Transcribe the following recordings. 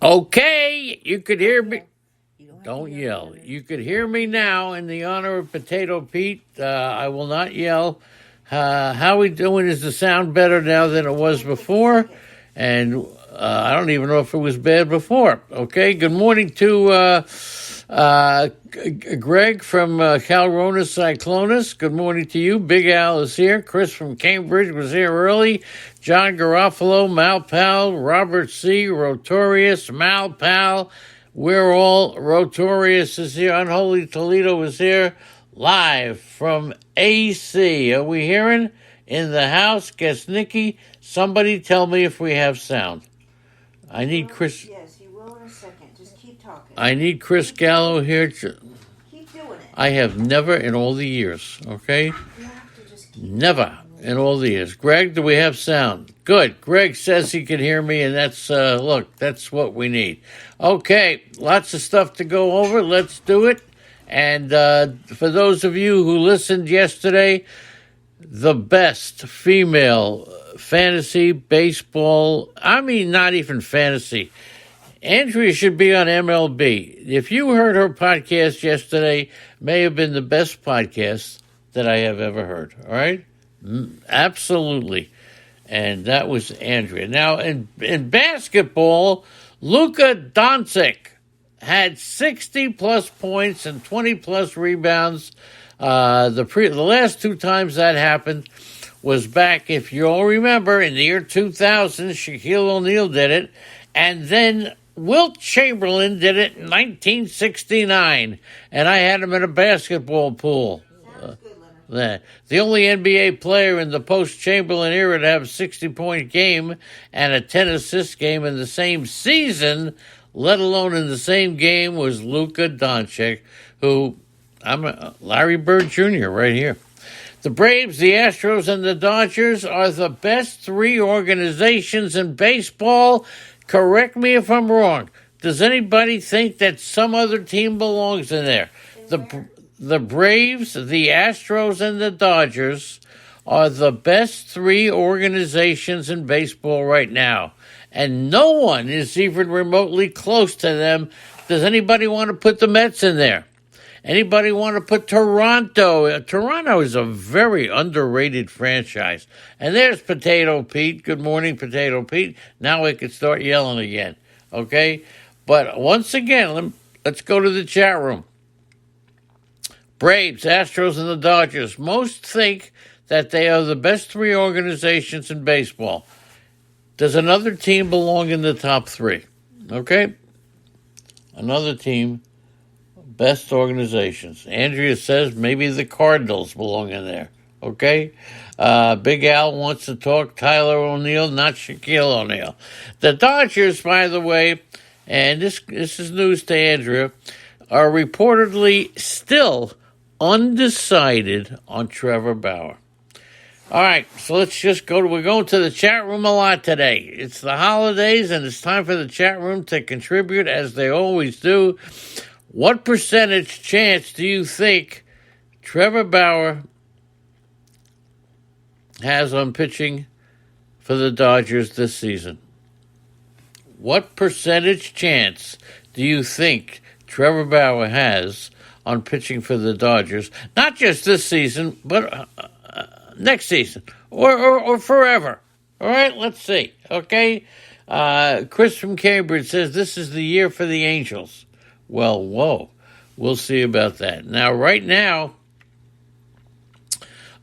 Okay, you could hear me. Don't yell. You could hear me now in the honor of Potato Pete. I will not yell. How we doing? Is the sound better now than it was before? And I don't even know if it was bad before. Okay, good morning to Greg from Calronis Cyclonus. Good morning to you. Big Al is here. Chris from Cambridge was here early. John Garofalo, Malpal, Robert C., Rotorius, Malpal. We're all Rotorius is here. Unholy Toledo is here live from AC. Are we hearing? In the house, guess Nikki. Somebody tell me if we have sound. I need Chris. Yes, he will in a second. Just keep talking. I need Chris Gallo here. Keep doing it. I have never in all the years, okay? You have to just keep Never in all the years. Greg, do we have sound? Good. Greg says he can hear me, and that's, look, that's what we need. Okay, lots of stuff to go over. Let's do it. And for those of you who listened yesterday, the best female fantasy baseball, I mean, not even fantasy. Andrea should be on MLB. If you heard her podcast yesterday, may have been the best podcast that I have ever heard. All right? Absolutely. And that was Andrea. Now, in basketball, Luka Doncic had 60-plus points and 20-plus rebounds. The last two times that happened was back, if you all remember, in the year 2000, Shaquille O'Neal did it. And then Wilt Chamberlain did it in 1969. And I had him in a basketball pool. Sounds good, Leonard. The only NBA player in the post-Chamberlain era to have a 60-point game and a 10-assist game in the same season, let alone in the same game, was Luka Doncic, who I'm Larry Bird Jr. right here. The Braves, the Astros, and the Dodgers are the best three organizations in baseball. Correct me if I'm wrong. Does anybody think that some other team belongs in there? The Braves, the Astros, and the Dodgers are the best three organizations in baseball right now. And no one is even remotely close to them. Does anybody want to put the Mets in there? Anybody want to put Toronto? Toronto is a very underrated franchise. And there's Potato Pete. Good morning, Potato Pete. Now I can start yelling again. Okay? But once again, let's go to the chat room. Braves, Astros, and the Dodgers. Most think that they are the best three organizations in baseball. Does another team belong in the top three? Okay? Another team. Best organizations. Andrea says maybe the Cardinals belong in there. Okay? Big Al wants to talk Tyler O'Neill, not Shaquille O'Neal. The Dodgers, by the way, and this is news to Andrea, are reportedly still undecided on Trevor Bauer. All right, so let's just we're going to the chat room a lot today. It's the holidays, and it's time for the chat room to contribute, as they always do. What percentage chance do you think Trevor Bauer has on pitching for the Dodgers this season? What percentage chance do you think Trevor Bauer has on pitching for the Dodgers? Not just this season, but next season or forever. All right, let's see. Okay, Chris from Cambridge says this is the year for the Angels. Well, whoa, we'll see about that. Now, right now,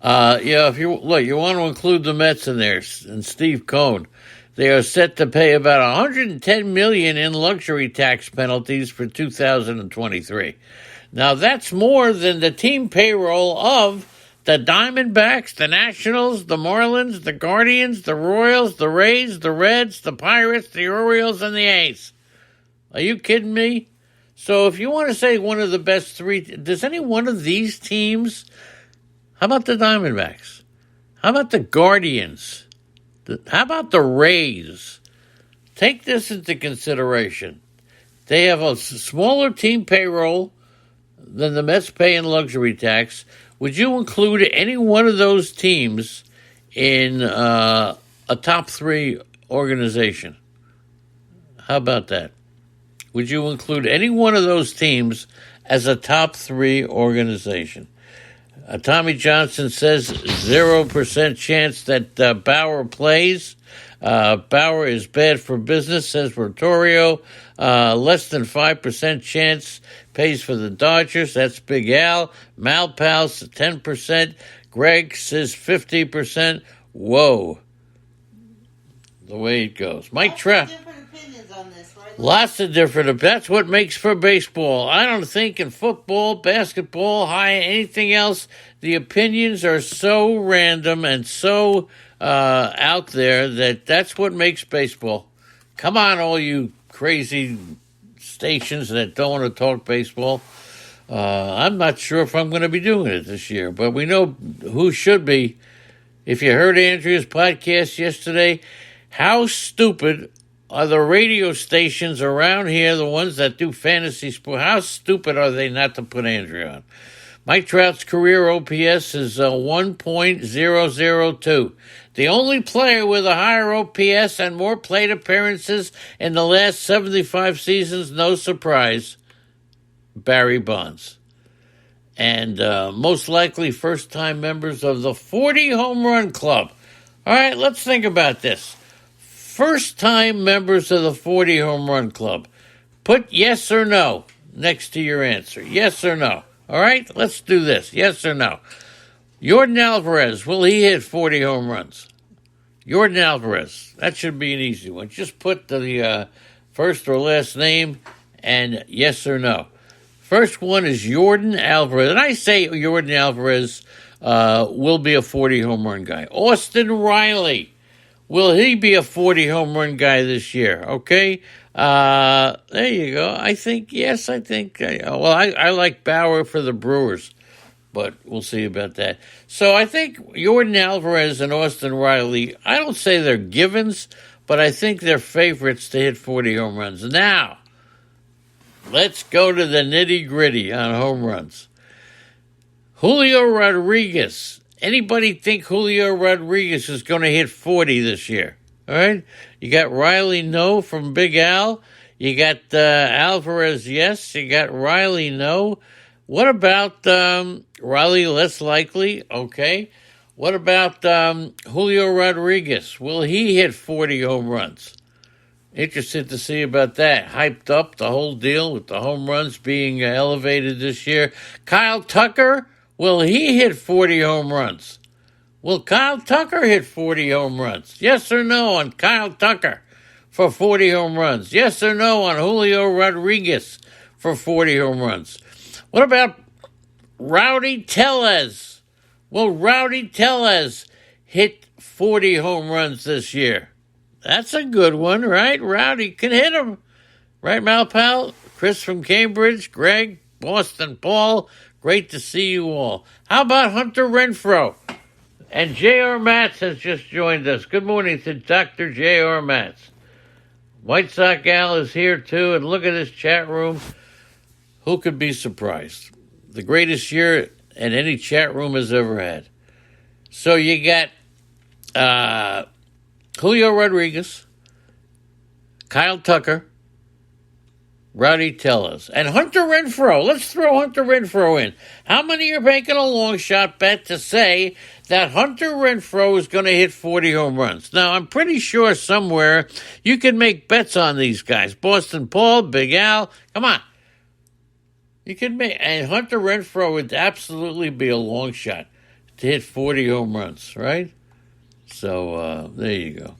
if you look, you want to include the Mets in there and Steve Cohn. They are set to pay about $110 million in luxury tax penalties for 2023. Now, that's more than the team payroll of the Diamondbacks, the Nationals, the Marlins, the Guardians, the Royals, the Rays, the Reds, the Pirates, the Orioles, and the A's. Are you kidding me? So if you want to say one of the best three, does any one of these teams, how about the Diamondbacks? How about the Guardians? How about the Rays? Take this into consideration. They have a smaller team payroll than the Mets pay in luxury tax. Would you include any one of those teams in a top three organization? How about that? would you include any one of those teams as a top 3 organization? Tommy Johnson says 0% chance that Bauer plays. Bauer is bad for business, says Rotorio. Less than 5% chance pays for the Dodgers. That's Big Al. Malpals, 10%. Greg says 50%. Whoa. The way it goes. Mike Trout. Different opinions on this, right? Lots of different. That's what makes for baseball. I don't think in football, basketball, anything else, the opinions are so random and so out there that's what makes baseball. Come on, all you crazy stations that don't want to talk baseball. I'm not sure if I'm going to be doing it this year, but we know who should be. If you heard Andrea's podcast yesterday, how stupid are the radio stations around here, the ones that do fantasy sport? How stupid are they not to put Andrea on? Mike Trout's career OPS is 1.002. The only player with a higher OPS and more plate appearances in the last 75 seasons, no surprise, Barry Bonds. And most likely first-time members of the 40 Home Run Club. All right, let's think about this. First-time members of the 40 Home Run Club. Put yes or no next to your answer. Yes or no. All right, let's do this. Yes or no. Jordan Alvarez, will he hit 40 home runs? Jordan Alvarez. That should be an easy one. Just put the first or last name and yes or no. First one is Jordan Alvarez. And I say Jordan Alvarez will be a 40 home run guy. Austin Riley. Will he be a 40 home run guy this year? Okay. There you go. I think, yes, I think. I like Bauer for the Brewers, but we'll see about that. So I think Jordan Alvarez and Austin Riley, I don't say they're givens, but I think they're favorites to hit 40 home runs. Now, let's go to the nitty-gritty on home runs. Julio Rodriguez. Anybody think Julio Rodriguez is going to hit 40 this year? All right? You got Riley, no, from Big Al. You got Alvarez, yes. You got Riley, no. What about Riley, less likely? Okay. What about Julio Rodriguez? Will he hit 40 home runs? Interested to see about that. Hyped up, the whole deal with the home runs being elevated this year. Kyle Tucker, will he hit 40 home runs? Will Kyle Tucker hit 40 home runs? Yes or no on Kyle Tucker for 40 home runs? Yes or no on Julio Rodriguez for 40 home runs? What about Rowdy Tellez? Will Rowdy Tellez hit 40 home runs this year? That's a good one, right? Rowdy can hit them. Right, Malpal? Chris from Cambridge, Greg, Boston, Paul, great to see you all. How about Hunter Renfroe? And J.R. Matz has just joined us. Good morning to Dr. J.R. Matz. White Sox Gal is here too, and look at this chat room. Who could be surprised? The greatest year in any chat room has ever had. So you got Julio Rodriguez, Kyle Tucker, Rowdy Tellez, and Hunter Renfroe. Let's throw Hunter Renfroe in. How many are making a long shot bet to say that Hunter Renfroe is going to hit 40 home runs? Now, I'm pretty sure somewhere you can make bets on these guys. Boston Paul, Big Al, come on. You can make, and Hunter Renfroe would absolutely be a long shot to hit 40 home runs, right? So, there you go.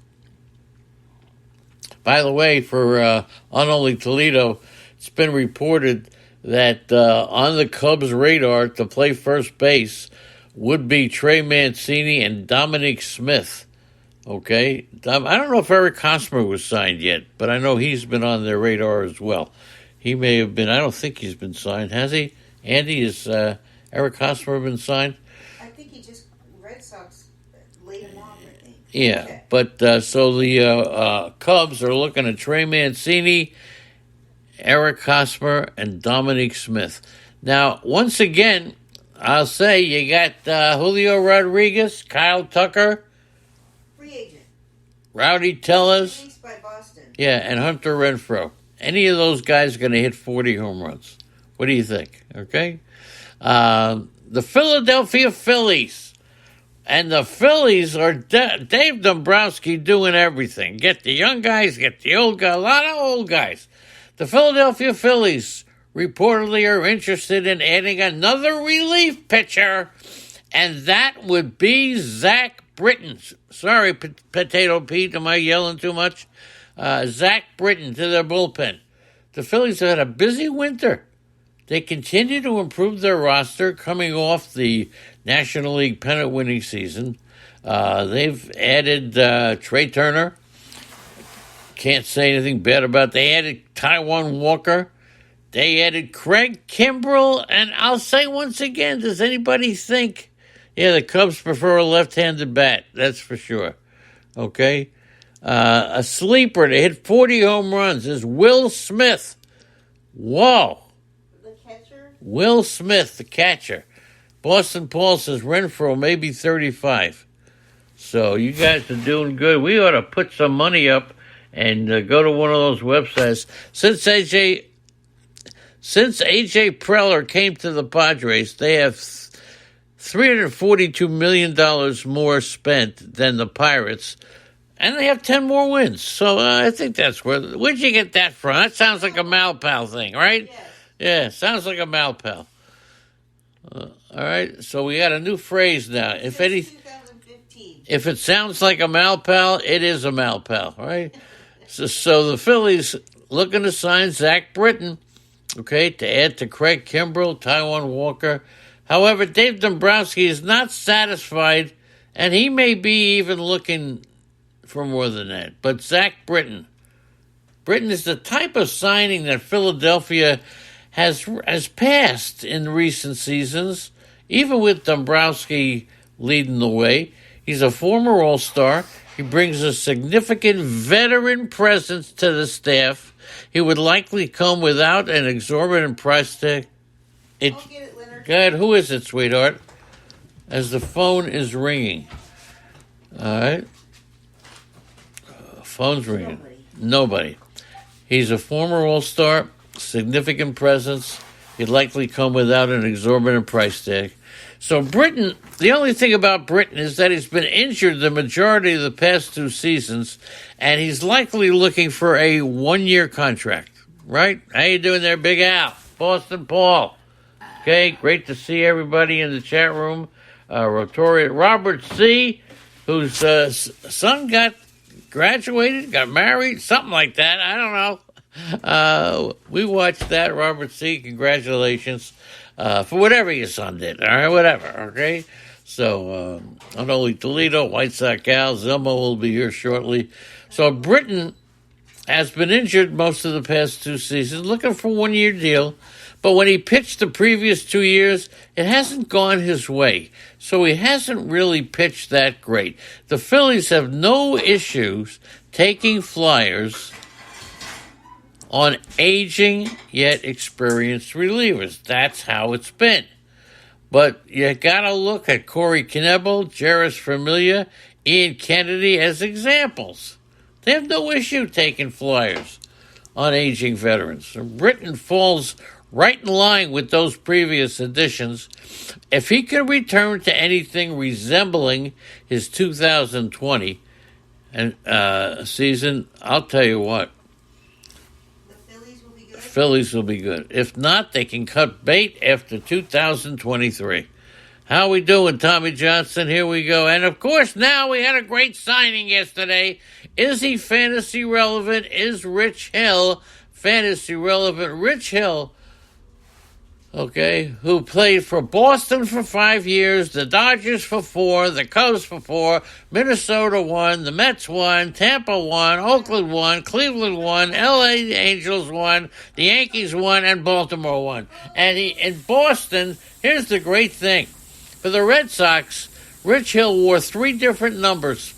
By the way, for Unholy Toledo, it's been reported that on the Cubs' radar to play first base would be Trey Mancini and Dominic Smith. Okay? I don't know if Eric Hosmer was signed yet, but I know he's been on their radar as well. He may have been. I don't think he's been signed. Has he? Andy, is Eric Hosmer been signed? I think he just, Red Sox laid him off, I think. Yeah, Okay. but so the Cubs are looking at Trey Mancini, Eric Hosmer, and Dominic Smith. Now, once again, I'll say you got Julio Rodriguez, Kyle Tucker, Free agent. Rowdy Tellez, Released by Boston. yeah, and Hunter Renfroe. any of those guys are going to hit 40 home runs. What do you think? Okay. The Philadelphia Phillies. And the Phillies are Dave Dombrowski doing everything. Get the young guys, get the old guys, a lot of old guys. The Philadelphia Phillies reportedly are interested in adding another relief pitcher, and that would be Zach Britton. Sorry, Potato Pete, am I yelling too much? Zach Britton to their bullpen. The Phillies have had a busy winter. They continue to improve their roster coming off the National League pennant-winning season. They've added Trey Turner. Can't say anything bad about it. They added Taijuan Walker. They added Craig Kimbrell. And I'll say once again, does anybody think, yeah, the Cubs prefer a left-handed bat? That's for sure. Okay? A sleeper to hit 40 home runs is Will Smith. Whoa. The catcher? Will Smith, the catcher. Boston Paul says Renfroe may be 35. So you guys are doing good. We ought to put some money up and go to one of those websites. Since AJ Preller came to the Padres, they have $342 million more spent than the Pirates, and they have 10 more wins. So I think that's where'd you get that from? That sounds like a Malpal thing, right? Yes. Yeah, sounds like a Malpal. All right, so we got a new phrase now. If Since 2015. if it sounds like a Malpal, it is a Malpal, right? So the Phillies looking to sign Zach Britton, okay, to add to Craig Kimbrell, Taijuan Walker. However, Dave Dombrowski is not satisfied, and he may be even looking for more than that. But Zach Britton is the type of signing that Philadelphia has passed in recent seasons, even with Dombrowski leading the way. He's a former All-Star. He brings a significant veteran presence to the staff. He would likely come without an exorbitant price tag. I'll get it, Leonard. Go ahead, who is it, sweetheart? As the phone is ringing. All right. Phone's ringing. Nobody. He's a former All-Star, significant presence. He'd likely come without an exorbitant price tag. So Britton, the only thing about Britton is that he's been injured the majority of the past 2 seasons, and he's likely looking for a 1-year contract, right? How you doing there, Big Al? Boston Paul. Okay, great to see everybody in the chat room. Robert C., whose son graduated, got married, something like that. I don't know. We watched that, Robert C. Congratulations for whatever your son did. All right, whatever. Okay. So not only Toledo, White Sox Gal, Zilma will be here shortly. So Britton has been injured most of the past 2 seasons, looking for a 1-year deal. But when he pitched the previous 2 years, it hasn't gone his way. So he hasn't really pitched that great. The Phillies have no issues taking flyers on aging yet experienced relievers. That's how it's been. But you got to look at Corey Knebel, Jeris Familia, Ian Kennedy as examples. They have no issue taking flyers on aging veterans. Britton falls right in line with those previous additions. If he can return to anything resembling his 2020 season, I'll tell you what, Phillies will be good. If not, they can cut bait after 2023. How we doing, Tommy Johnson? Here we go. And, of course, now we had a great signing yesterday. Is he fantasy relevant? Is Rich Hill fantasy relevant? Rich Hill, okay, who played for Boston for 5 years, the Dodgers for 4, the Cubs for 4, Minnesota 1, the Mets 1, Tampa 1, Oakland 1, Cleveland 1, LA Angels 1, the Yankees 1, and Baltimore 1. And in Boston, here's the great thing. For the Red Sox, Rich Hill wore 3 different numbers.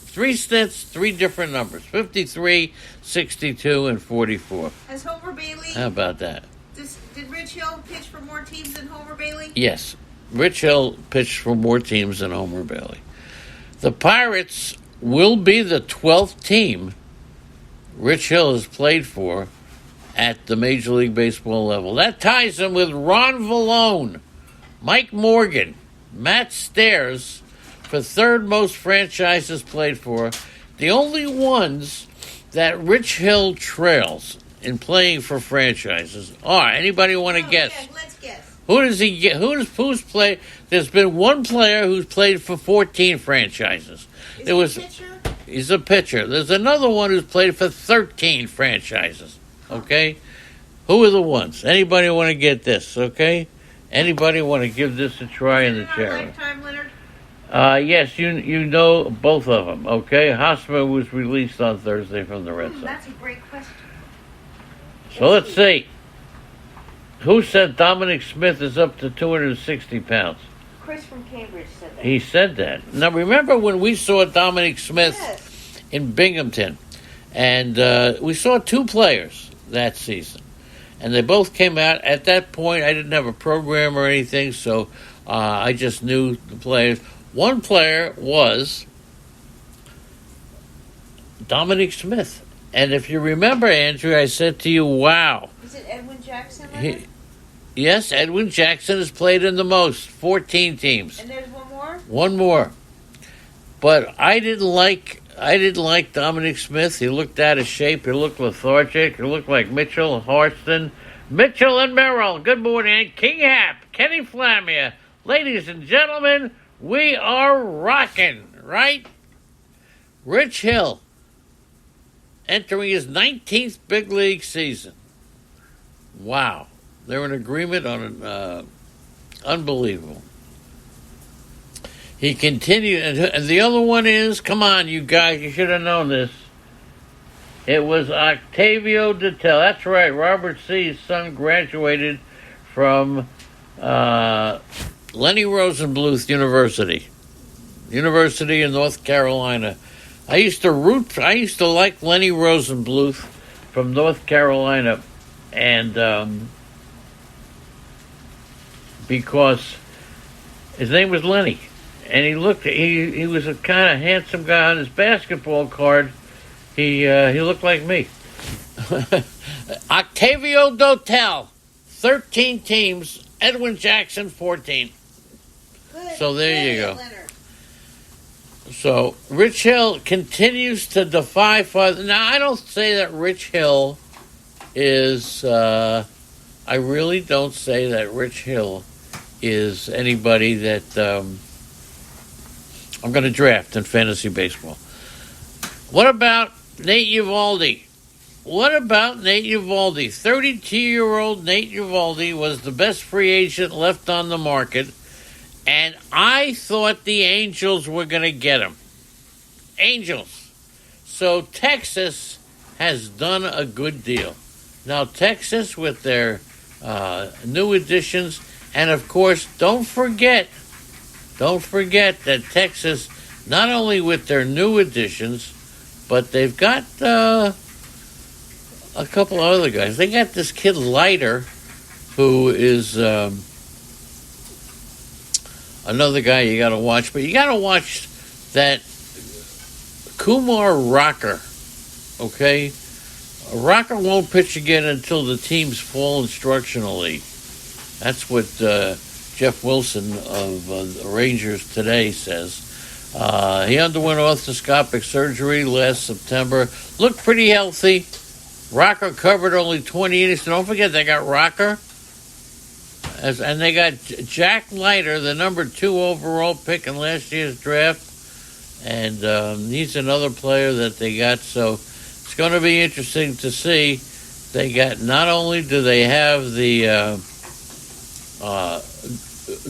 3 stints, 3 different numbers, 53, 62, and 44. Has Homer Bailey... How about that? Did Rich Hill pitch for more teams than Homer Bailey? Yes. Rich Hill pitched for more teams than Homer Bailey. The Pirates will be the 12th team Rich Hill has played for at the Major League Baseball level. That ties him with Ron Vallone, Mike Morgan, Matt Stairs for third most franchises played for. The only ones that Rich Hill trails in playing for franchises are, anybody want to guess? Yeah, let's guess. Who does he get? Who's played? There's been one player who's played for 14 franchises. Is he a pitcher? He's a pitcher. There's another one who's played for 13 franchises. Okay? Who are the ones? Anybody want to get this? Okay? Anybody want to give this a try in the chair? Lifetime, Leonard? Yes, you know both of them. Okay? Hosmer was released on Thursday from the Red Sox. That's a great question. So let's see. Who said Dominic Smith is up to 260 pounds? Chris from Cambridge said that. He said that. Now, remember when we saw Dominic Smith Yes. in Binghamton? And we saw two players that season. And they both came out. At that point, I didn't have a program or anything, so I just knew the players. One player was Dominic Smith. And if you remember, Andrew, I said to you, wow. Is it Edwin Jackson, Leonard? Yes, Edwin Jackson has played in the most, 14 teams. And there's one more? One more. But I didn't like Dominic Smith. He looked out of shape. He looked lethargic. He looked like Mitchell Harston. Mitchell and Merrill, good morning. King Hap, Kenny Flamia. Ladies and gentlemen, we are rocking, right? Rich Hill, entering his 19th big league season. Wow. They're in agreement on an unbelievable. He continued, and the other one is, come on, you guys, you should have known this. It was Octavio Dittel. That's right, Robert C.'s son graduated from Lenny Rosenbluth University in North Carolina. I used to like Lenny Rosenbluth from North Carolina, and because his name was Lenny, and he was a kind of handsome guy. On his basketball card, he looked like me. Octavio Dotel, 13 teams. Edwin Jackson, 14. Good. So there you go. Leonard. So Rich Hill continues to defy father. Now, I don't say that Rich Hill is. I really don't say that Rich Hill is anybody that I'm going to draft in fantasy baseball. What about Nate Eovaldi? 32-year-old Nate Eovaldi was the best free agent left on the market, and I thought the Angels were going to get him. Angels. So Texas has done a good deal. Now Texas with their new additions, and of course, don't forget that Texas, not only with their new additions, but they've got a couple of other guys. They got this kid Leiter, who is another guy you got to watch. But you got to watch that Kumar Rocker, okay? Rocker won't pitch again until the teams fall instructionally. That's what Jeff Wilson of the Rangers today says. He underwent arthroscopic surgery last September. Looked pretty healthy. Rocker covered only 20 innings. So don't forget, they got Rocker. And they got Jack Leiter, the number 2 overall pick in last year's draft. And he's another player that they got. So it's going to be interesting to see. They got, not only do they have the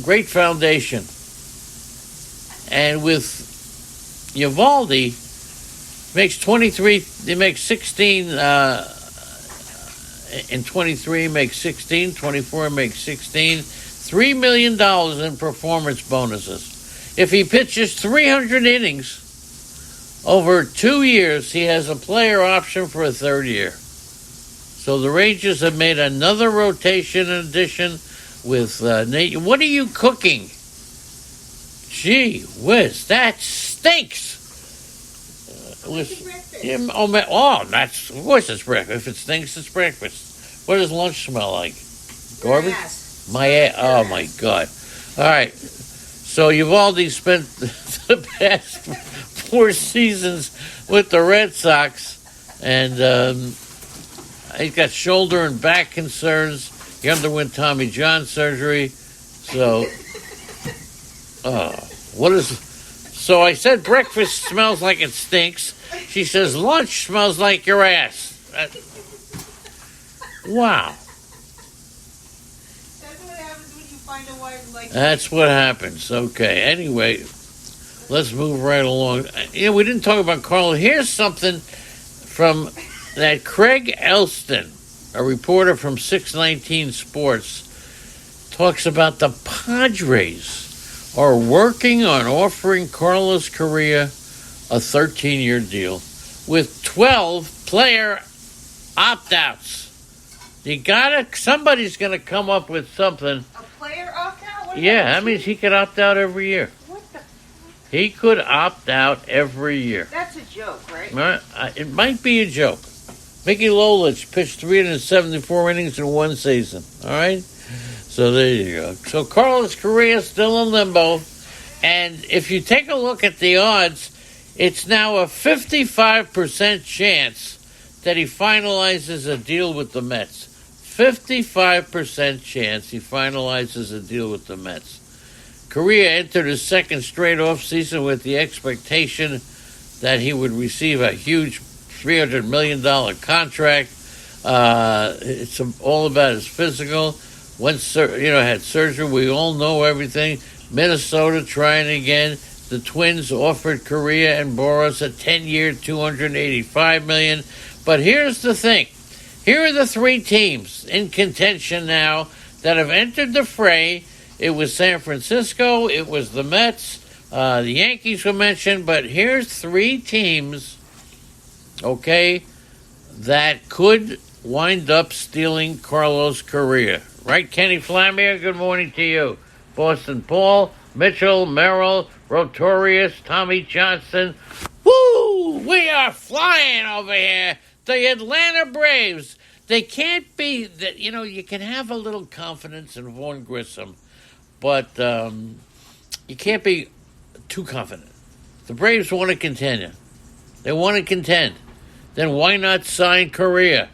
great foundation, and with Eovaldi, makes 23, they make 16 in 23, makes 16, 24 makes 16, $3 million in performance bonuses. If he pitches 300 innings over 2 years, he has a player option for a third year. So the Rangers have made another rotation addition with Nate. What are you cooking? Gee whiz, that stinks. What's your breakfast? Yeah, oh, that's of course it's breakfast. If it stinks, it's breakfast. What does lunch smell like? Garbage? Yes. My ass. Oh my God! All right. So Uvalde spent the past 4 seasons with the Red Sox, and he's got shoulder and back concerns. He underwent Tommy John surgery. So, what is? So I said breakfast smells like it stinks. She says lunch smells like your ass. Wow. That's what happens when you find a wife like That's what happens. Okay. Anyway, let's move right along. We didn't talk about Carl. Here's something from that Craig Elston, a reporter from 619 Sports, talks about the Padres are working on offering Carlos Correa a 13-year deal with 12 player opt-outs. Somebody's gonna come up with something. a player opt out. Yeah, that means he could opt out every year. What the? He could opt out every year. That's a joke, right? It might be a joke. Mickey Lolich pitched 374 innings in one season. All right? So there you go. So Carlos Correa still in limbo. And if you take a look at the odds, it's now a 55% chance that he finalizes a deal with the Mets. 55% chance he finalizes a deal with the Mets. Correa entered his second straight offseason with the expectation that he would receive a huge $300 million contract. It's all about his physical. Had surgery. We all know everything. Minnesota trying again. The Twins offered Correa and Boras a 10-year, $285 million. But here's the thing. Here are the three teams in contention now that have entered the fray. It was San Francisco. It was the Mets. The Yankees were mentioned. But here's three teams, okay, that could wind up stealing Carlos Correa. Right, Kenny Flamier? Good morning to you. Boston Paul, Mitchell, Merrill, Rotorius, Tommy Johnson. Woo! We are flying over here. The Atlanta Braves. They can't be that. You can have a little confidence in Vaughn Grissom, but you can't be too confident. The Braves want to contend. They want to contend. Then why not sign Correa?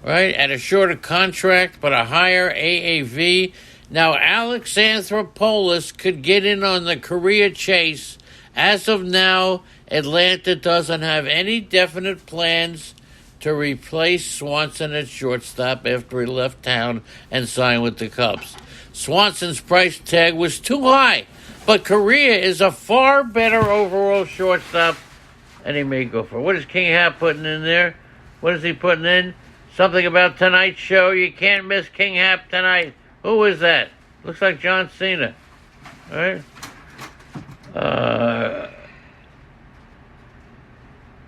Right? At a shorter contract, but a higher AAV. Now, Alex Anthopoulos could get in on the Correa chase. As of now, Atlanta doesn't have any definite plans to replace Swanson at shortstop after he left town and signed with the Cubs. Swanson's price tag was too high, but Correa is a far better overall shortstop, and he may go for it. What is King Hap putting in there? What is he putting in? Something about tonight's show. You can't miss King Hap tonight. Who is that? Looks like John Cena. All right.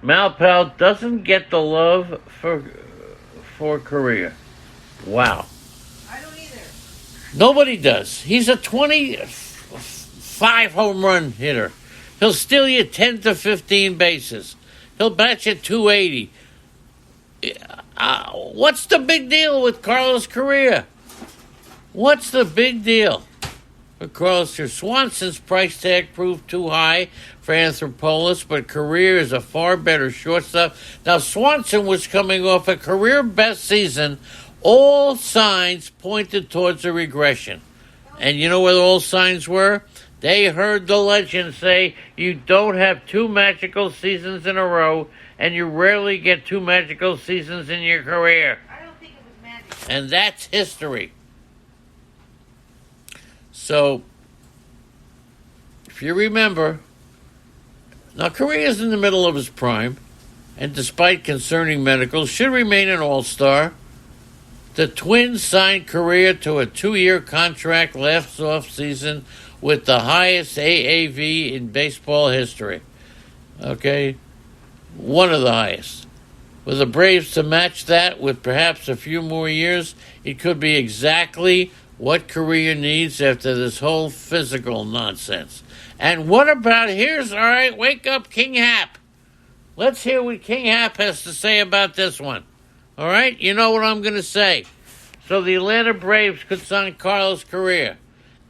Malpal doesn't get the love for Correa. Wow. I don't either. Nobody does. He's a 25 home run hitter. He'll steal you 10 to 15 bases. He'll bat you 280. What's the big deal with Carlos Correa? What's the big deal with Carlos Correa? Swanson's price tag proved too high for Anthopoulos, but Correa is a far better shortstop. Now, Swanson was coming off a career best season. All signs pointed towards a regression. And you know what all signs were? They heard the legend say you don't have two magical seasons in a row, and you rarely get two magical seasons in your career. I don't think it was magic. And that's history. So, if you remember, now Correa's in the middle of his prime, and despite concerning medicals, should remain an all-star. The Twins signed Correa to a 2-year contract last offseason with the highest AAV in baseball history. Okay? One of the highest. With the Braves to match that with perhaps a few more years, it could be exactly what Correa needs after this whole physical nonsense. And what about, all right, wake up King Hap. Let's hear what King Hap has to say about this one. All right? You know what I'm going to say. So the Atlanta Braves could sign Carlos Correa.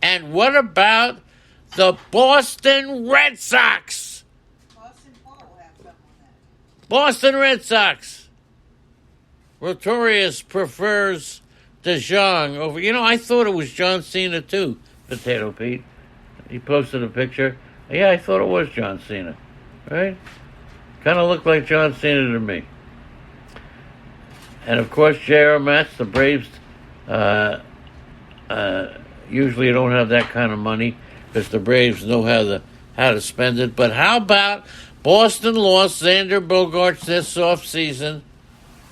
And what about the Boston Red Sox? Boston Paul will have something on that. Boston Red Sox. Rotorius prefers DeJong over. You know, I thought it was John Cena too, Potato Pete. He posted a picture. Yeah, I thought it was John Cena. Right? Kind of looked like John Cena to me. And of course, J.R. Matz, the Braves usually don't have that kind of money because the Braves know how to spend it. But how about Boston lost Xander Bogaerts this offseason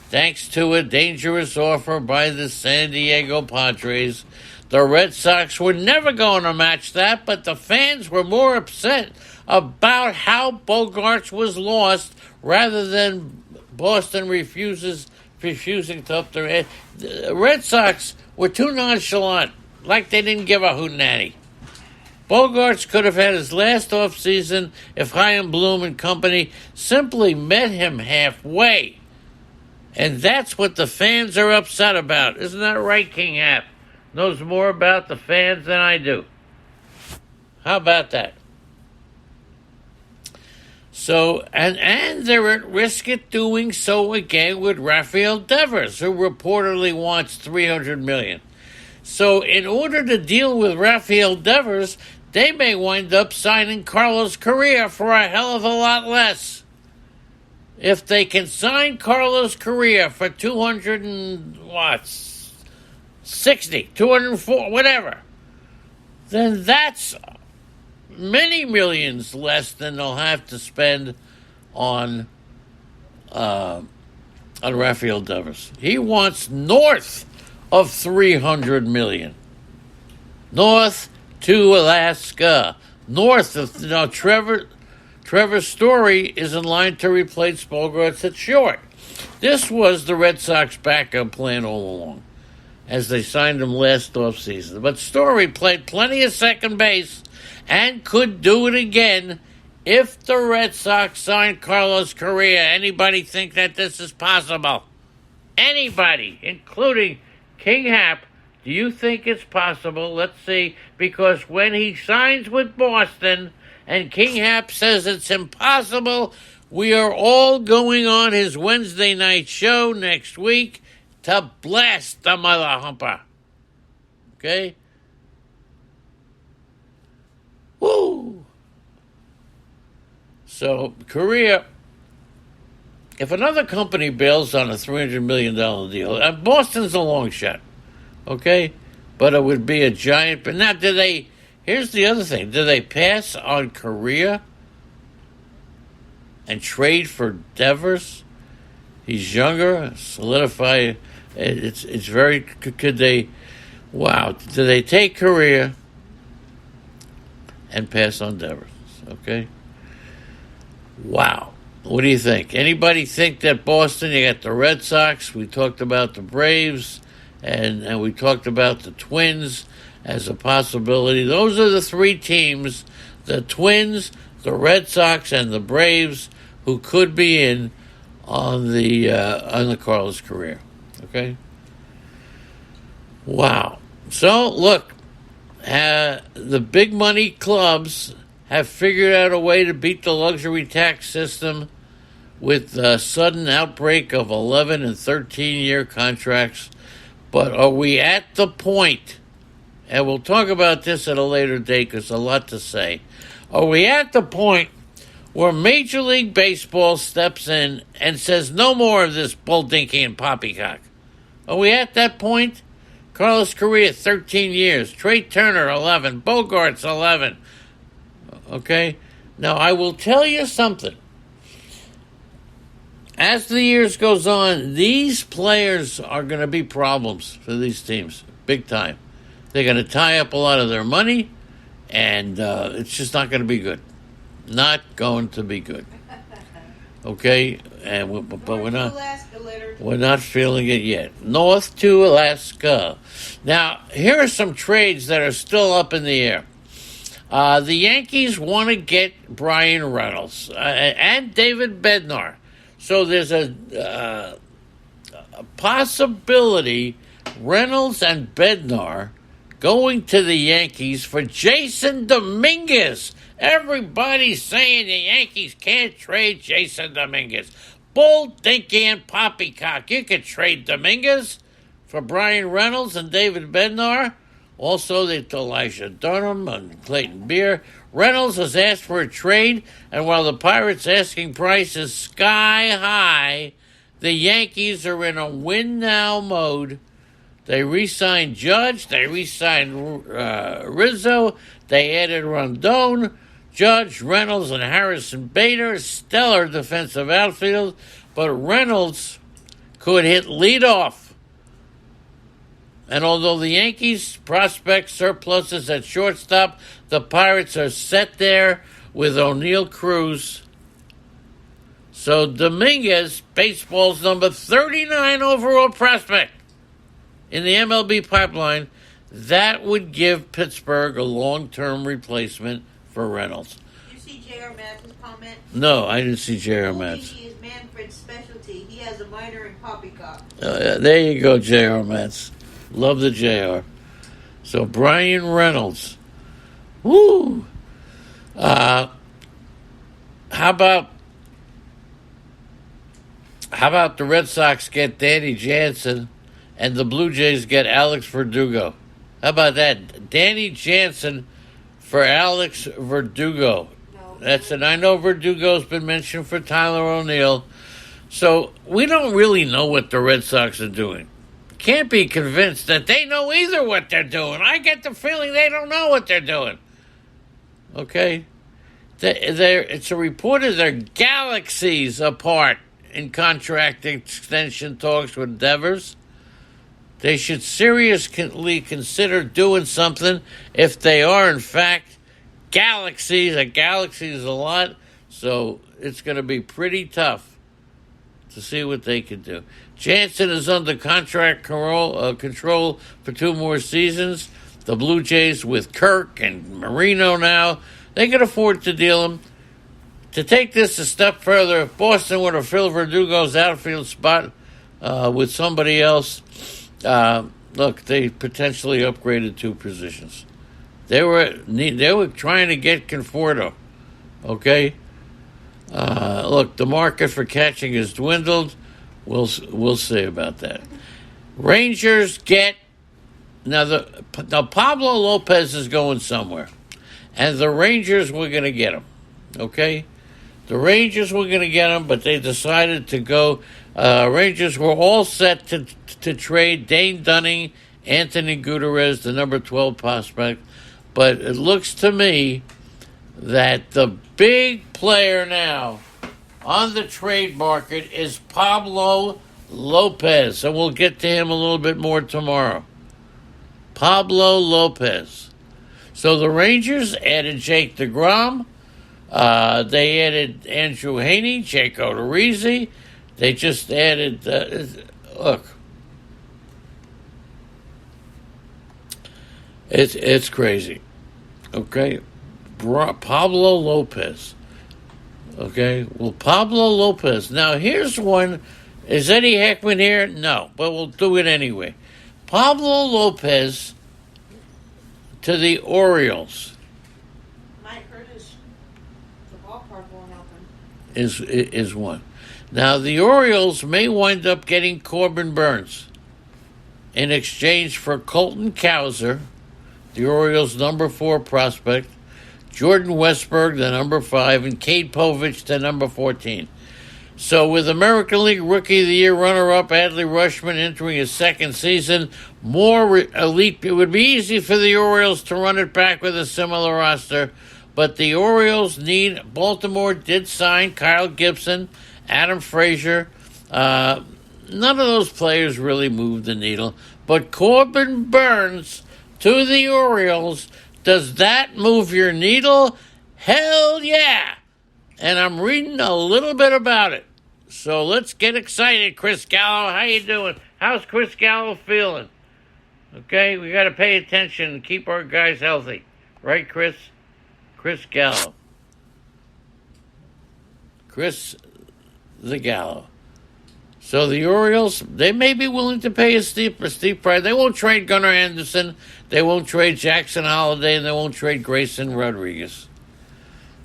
thanks to a dangerous offer by the San Diego Padres. The Red Sox were never going to match that, but the fans were more upset about how Bogaerts was lost rather than Boston refusing to up their head. The Red Sox were too nonchalant, like they didn't give a hootenanny. Bogaerts could have had his last offseason if Chaim Bloom and company simply met him halfway. And that's what the fans are upset about. Isn't that right, King Hap? Knows more about the fans than I do. How about that? So, and they're at risk of doing so again with Rafael Devers, who reportedly wants $300 million. So, in order to deal with Rafael Devers, they may wind up signing Carlos Correa for a hell of a lot less. If they can sign Carlos Correa for 260, 204, whatever, then that's many millions less than they'll have to spend on Rafael Devers. He wants north of $300 million. North to Alaska. North of Trevor Story is in line to replace Bogaerts at short. This was the Red Sox backup plan all along, as they signed him last offseason. But Story played plenty of second base and could do it again if the Red Sox signed Carlos Correa. Anybody think that this is possible? Anybody, including King Hap, do you think it's possible? Let's see, because when he signs with Boston and King Hap says it's impossible, we are all going on his Wednesday night show next week to blast the mother humper. Okay? Woo! So, Korea, if another company bails on a $300 million deal, Boston's a long shot, okay? But it would be a giant. But now, here's the other thing. Do they pass on Korea and trade for Devers? He's younger, solidify. It's very, could they, wow. Do they take Korea and pass on Devers? Okay. Wow. What do you think? Anybody think that Boston, you got the Red Sox, we talked about the Braves, and we talked about the Twins as a possibility. Those are the three teams, the Twins, the Red Sox, and the Braves, who could be in on the Carlos Correa. Okay? Wow. So, look, the big money clubs have figured out a way to beat the luxury tax system with the sudden outbreak of 11 and 13-year contracts. But are we at the point, and we'll talk about this at a later date because a lot to say, are we at the point where Major League Baseball steps in and says no more of this bull dinky and poppycock? Are we at that point? Carlos Correa, 13 years. Trey Turner, 11. Bogaerts, 11. Okay? Now, I will tell you something. As the years goes on, these players are going to be problems for these teams, big time. They're going to tie up a lot of their money, and it's just not going to be good. Not going to be good. Okay? But we're not feeling it yet. North to Alaska. Now, here are some trades that are still up in the air. The Yankees want to get Brian Reynolds and David Bednar. So there's a possibility Reynolds and Bednar going to the Yankees for Jason Dominguez. Everybody's saying the Yankees can't trade Jason Dominguez. Bull, dinky, and poppycock. You could trade Dominguez for Brian Reynolds and David Bednar. Also, the Elijah Dunham and Clayton Beer. Reynolds has asked for a trade, and while the Pirates' asking price is sky high, the Yankees are in a win-now mode. They re-signed Judge. They re-signed Rizzo. They added Rondon, Judge, Reynolds, and Harrison Bader. Stellar defensive outfield. But Reynolds could hit leadoff. And although the Yankees prospect surpluses at shortstop, the Pirates are set there with O'Neal Cruz. So Dominguez, baseball's number 39 overall prospect in the MLB pipeline, that would give Pittsburgh a long-term replacement for Reynolds. You see J.R. Matz's comment? No, I didn't see J.R. Matz. He is Manfred's specialty. He has a minor in poppycock. There you go, J.R. Matz. Love the J.R. So Brian Reynolds. Woo! How about the Red Sox get Danny Jansen and the Blue Jays get Alex Verdugo? How about that? Danny Jansen for Alex Verdugo. No. I know Verdugo's been mentioned for Tyler O'Neill. So we don't really know what the Red Sox are doing. Can't be convinced that they know either what they're doing. I get the feeling they don't know what they're doing. Okay? It's a reported they're galaxies apart in contract extension talks with Devers. They should seriously consider doing something if they are, in fact, galaxies. A galaxy is a lot, so it's going to be pretty tough to see what they can do. Jansen is under contract control for 2 more seasons. The Blue Jays with Kirk and Marino now, they can afford to deal him. To take this a step further, if Boston were to fill Verdugo's outfield spot with somebody else, look, they potentially upgraded 2 positions. They were trying to get Conforto, okay? Look, the market for catching has dwindled. We'll see about that. Rangers get now Pablo Lopez is going somewhere, and the Rangers were going to get him. Okay, the Rangers were going to get him, but they decided to go. Rangers were all set to trade Dane Dunning, Anthony Gutierrez, the number 12 prospect, but it looks to me that the big player now on the trade market is Pablo Lopez, and we'll get to him a little bit more tomorrow. Pablo Lopez. So the Rangers added Jake DeGrom. They added Andrew Haney, Jake Odorizzi. They just added, look, it's crazy. Okay? Pablo Lopez. Okay, well, Pablo Lopez. Now, here's one. Is Eddie Heckman here? No, but we'll do it anyway. Pablo Lopez to the Orioles. Mike Curtis, the ballpark won't help him. Is one. Now, the Orioles may wind up getting Corbin Burns in exchange for Colton Cowser, the Orioles' number 4 prospect, Jordan Westberg, the number 5, and Cade Povich, the number 14. So with American League Rookie of the Year runner-up Adley Rutschman entering his 2nd season, more elite, it would be easy for the Orioles to run it back with a similar roster, but the Orioles need, Baltimore did sign Kyle Gibson, Adam Frazier. None of those players really moved the needle, but Corbin Burns to the Orioles, does that move your needle? Hell yeah! And I'm reading a little bit about it. So let's get excited, Chris Gallo. How you doing? How's Chris Gallo feeling? Okay, we got to pay attention and keep our guys healthy. Right, Chris? Chris Gallo. Chris the Gallo. So the Orioles, they may be willing to pay a steep price. They won't trade Gunnar Anderson. They won't trade Jackson Holiday, and they won't trade Grayson Rodriguez.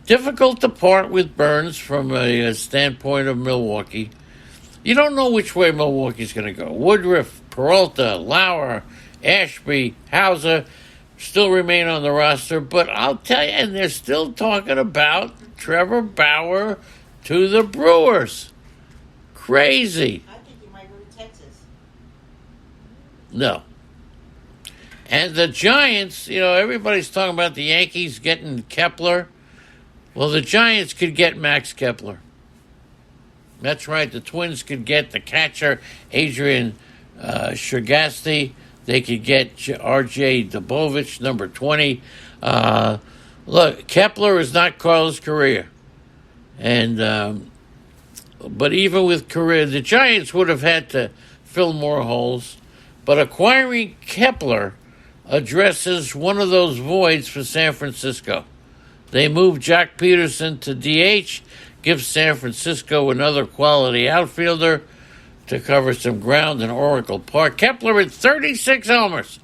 Difficult to part with Burns from a standpoint of Milwaukee. You don't know which way Milwaukee's going to go. Woodruff, Peralta, Lauer, Ashby, Hauser still remain on the roster, but I'll tell you, and they're still talking about Trevor Bauer to the Brewers. Crazy. I think he might go to Texas. No. And the Giants, everybody's talking about the Yankees getting Kepler. Well, the Giants could get Max Kepler. That's right. The Twins could get the catcher, Adrian Shagasti. They could get R.J. Dubovich, number 20. Look, Kepler is not Carlos Correa. But even with Correa, the Giants would have had to fill more holes. But acquiring Kepler addresses one of those voids for San Francisco. They moved Jack Peterson to DH, gives San Francisco another quality outfielder to cover some ground in Oracle Park. Kepler had 36 homers.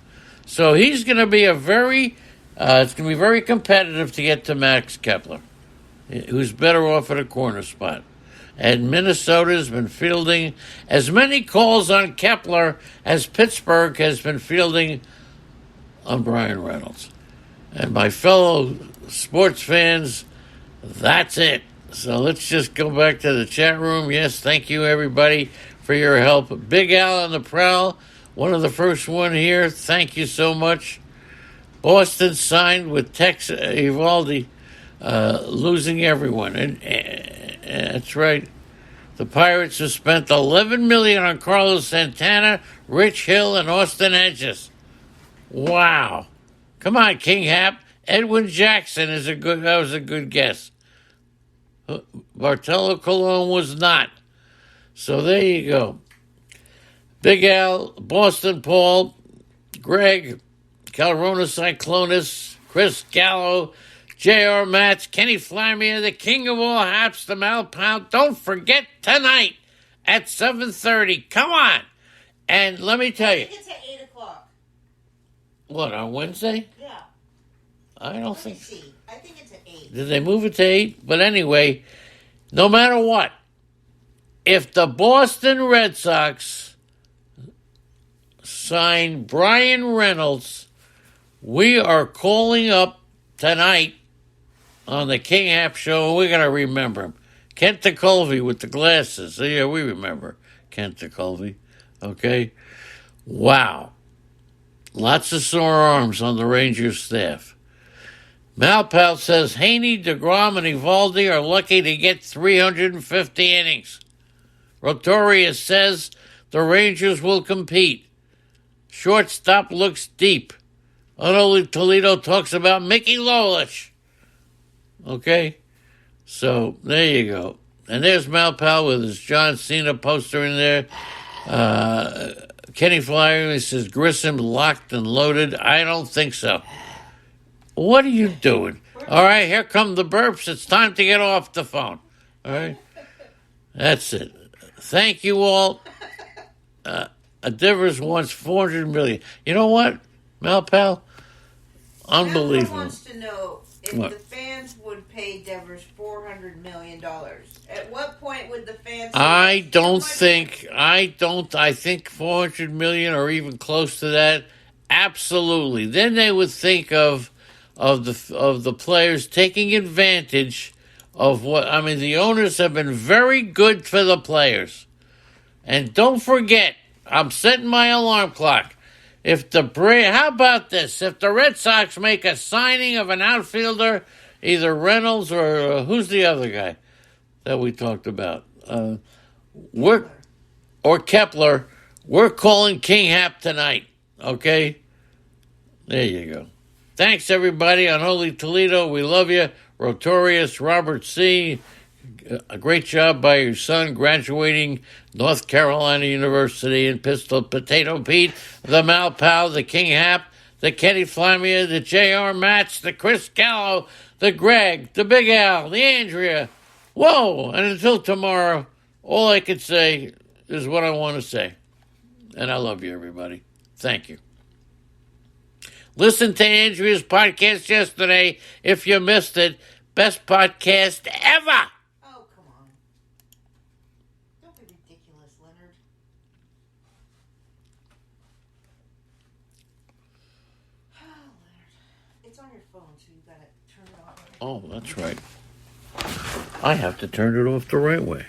So he's going to be it's going to be very competitive to get to Max Kepler, who's better off at a corner spot. And Minnesota's been fielding as many calls on Kepler as Pittsburgh has been fielding on Brian Reynolds. And my fellow sports fans, that's it. So let's just go back to the chat room. Yes, thank you, everybody, for your help. Big Al on the prowl, one of the first one here. Thank you so much. Boston signed with Tex Evaldi, losing everyone. And that's right. The Pirates have spent $11 million on Carlos Santana, Rich Hill, and Austin Hedges. Wow. Come on, King Hap. Edwin Jackson that was a good guess. Bartolo Colon was not. So there you go. Big Al, Boston Paul, Greg, Calrona Cyclonus, Chris Gallo, J.R. Matz, Kenny Flamier, the king of all haps, the Malpound. Don't forget tonight at 7:30. Come on. And let me tell you. I think it's at 8 o'clock. What, on Wednesday? Yeah. I don't think. See. I think it's at 8. Did they move it to 8? But anyway, no matter what, if the Boston Red Sox sign Brian Reynolds, we are calling up tonight on the King Hap Show. We're going to remember him. Kent DeColvey with the glasses. Yeah, we remember Kent DeColvey. Okay? Wow. Lots of sore arms on the Rangers staff. Malpal says Haney, DeGrom, and Evaldi are lucky to get 350 innings. Rotorius says the Rangers will compete. Shortstop looks deep. Unholy Toledo talks about Mickey Lolich. Okay? So, there you go. And there's Malpal with his John Cena poster in there. Kenny Flyer says Grissom locked and loaded. I don't think so. What are you doing? All right, here come the burps. It's time to get off the phone. All right? That's it. Thank you all. A Divers wants $400 million. You know what, Malpal? Unbelievable. Wants to know if What? the fans would pay Devers $400 million. At what point would the fans? I think 400 million or even close to that. Absolutely. Then they would think of the players taking advantage of the owners have been very good for the players. And don't forget, I'm setting my alarm clock. How about this? If the Red Sox make a signing of an outfielder, either Reynolds or who's the other guy that we talked about? Kepler, we're calling King Hap tonight. Okay? There you go. Thanks, everybody. Unholy Toledo, we love you. Rotorius, Robert C., a great job by your son graduating North Carolina University in Pistol Potato Pete, the Malpal, the King Hap, the Kenny Flamier, the J.R. Match, the Chris Gallo, the Greg, the Big Al, the Andrea. Whoa! And until tomorrow, all I can say is what I want to say. And I love you, everybody. Thank you. Listen to Andrea's podcast yesterday if you missed it. Best podcast ever. Oh, come on. Don't be ridiculous, Leonard. Oh, Leonard. It's on your phone, so you gotta turn it off. Oh, that's right. I have to turn it off the right way.